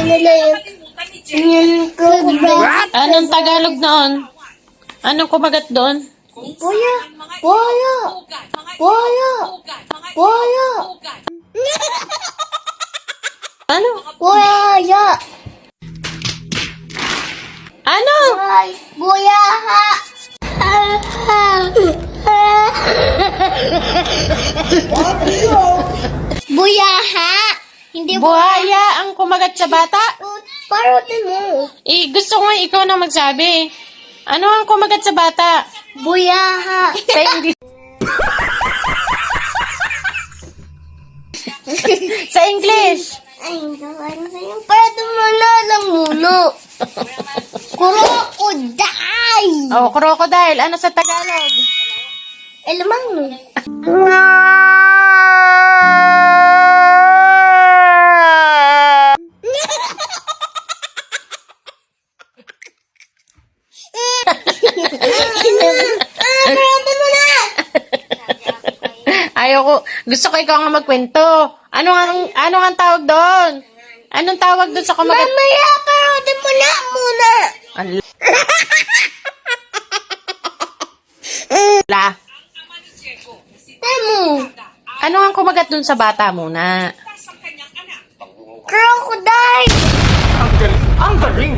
nila yung crocodile. Anong Tagalog noon? Anong kumagat doon? Buya! Buya! Buya! Buya! Ano? Buya! Ano? Buya! Buyaha! Hindi Buhaya ang kumagat sa bata? Parotin mo. Gusto ko nga ikaw na magsabi. Ano ang kumagat sa bata? Buyaha! Sa English. Sa English. Ay, ano sa'yo? Pwede mo na lang muna. Crocodile! Oh, crocodile. Ano sa Tagalog? Alamang mo. Pwede mo na! Ayoko. Gusto ko ikaw nga magkwento. Ano ang tawag doon? Anong tawag doon sa kumagat? Mamaya, pwede mo na muna. La. Temo, Ano ang kumagat doon sa bata muna? crocodile! Ang galing!